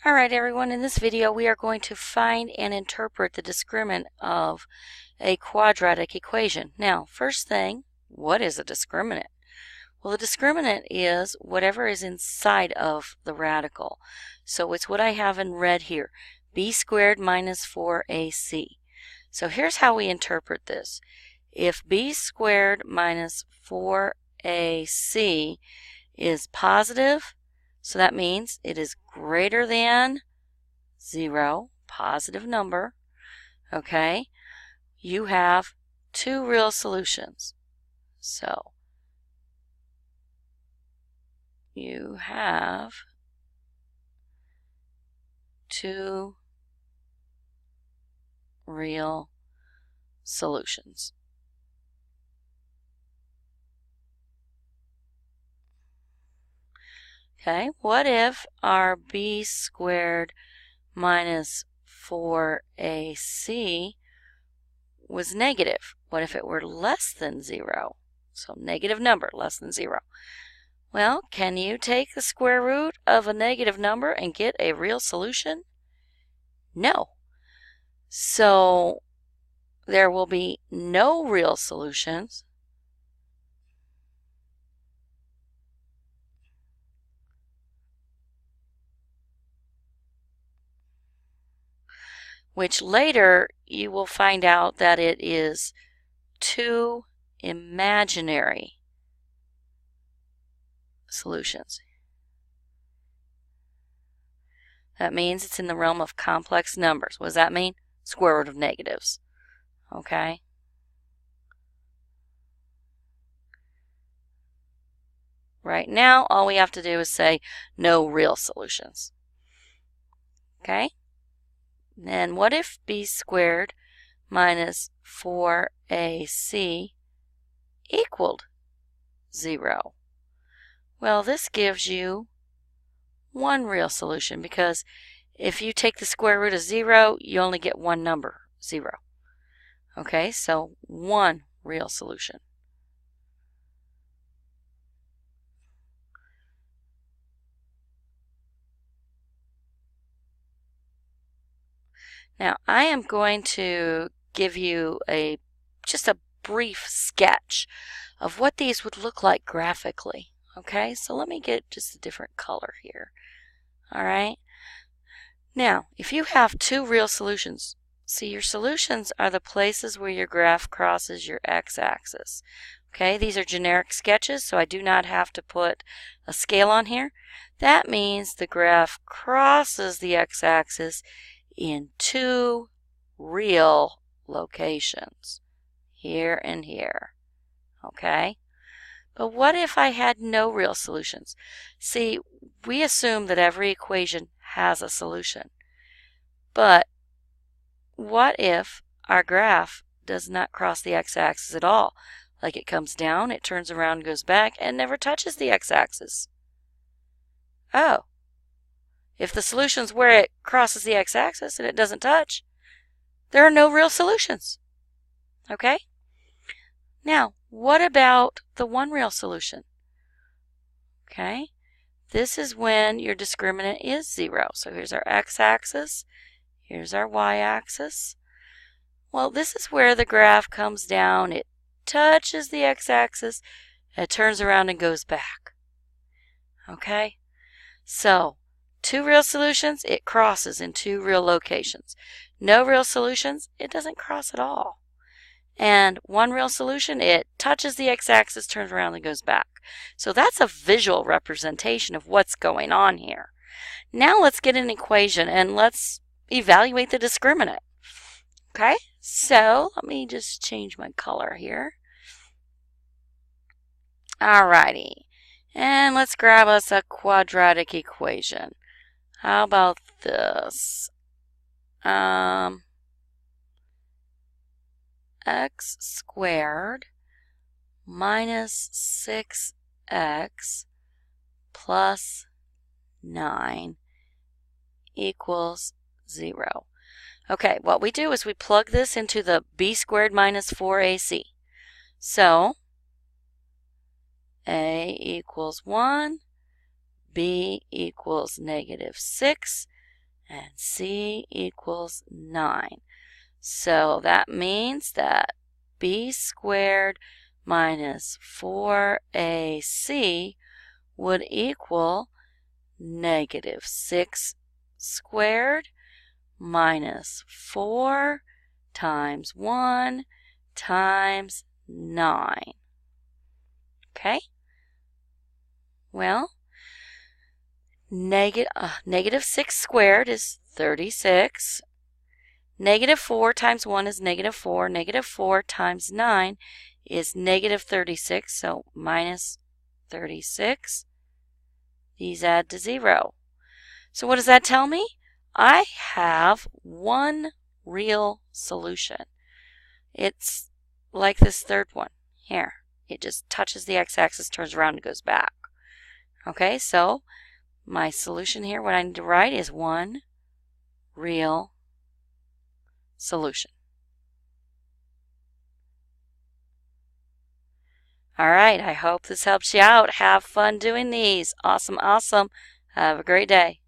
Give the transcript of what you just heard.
Alright everyone, in this video we are going to find and interpret the discriminant of a quadratic equation. Now, first thing, what is a discriminant? Well, the discriminant is whatever is inside of the radical. So it's what I have in red here, b squared minus 4ac. So here's how we interpret this. If b squared minus 4ac is positive, so that means it is greater than 0, positive number, okay, you have two real solutions. So you have two real solutions. Okay, what if our b squared minus 4ac was negative? What if it were less than 0? So negative number, less than 0. Well, can you take the square root of a negative number and get a real solution? No. So there will be no real solutions. Which later you will find out that it is two imaginary solutions. That means it's in the realm of complex numbers. What does that mean? Square root of negatives. Okay? Right now, all we have to do is say no real solutions. Okay? Then what if b squared minus 4ac equaled 0? Well, this gives you one real solution, because if you take the square root of 0, you only get one number, 0. Okay, so one real solution. Now, I am going to give you just a brief sketch of what these would look like graphically. Okay, so let me get just a different color here. All right. Now, if you have two real solutions, see, your solutions are the places where your graph crosses your x-axis. Okay, these are generic sketches, so I do not have to put a scale on here. That means the graph crosses the x-axis in two real locations, here and here. Okay? But what if I had no real solutions? See, we assume that every equation has a solution. But what if our graph does not cross the x-axis at all? Like it comes down, it turns around, goes back, and never touches the x-axis. Oh. If the solution's where it crosses the x-axis and it doesn't touch, there are no real solutions. Okay? Now, what about the one real solution? Okay? This is when your discriminant is 0. So here's our x-axis. Here's our y-axis. Well, this is where the graph comes down. It touches the x-axis. It turns around and goes back. Okay? So, two real solutions, it crosses in two real locations. No real solutions, it doesn't cross at all. And one real solution, it touches the x-axis, turns around, and goes back. So that's a visual representation of what's going on here. Now let's get an equation and let's evaluate the discriminant. Okay, so let me just change my color here. Alrighty, and let's grab us a quadratic equation. How about this? X squared minus 6x plus 9 equals 0. Okay, what we do is we plug this into the b squared minus 4ac. So, a equals 1, b equals negative 6, and c equals 9. So that means that b squared minus 4ac would equal negative 6 squared minus 4 times 1 times 9. Okay? Well, negative 6 squared is 36. Negative 4 times 1 is negative 4. Negative 4 times 9 is negative 36, so minus 36. These add to 0. So what does that tell me? I have one real solution. It's like this third one here. It just touches the x-axis, turns around, and goes back. Okay, so my solution here, what I need to write is one real solution. All right, I hope this helps you out. Have fun doing these. Awesome, awesome. Have a great day.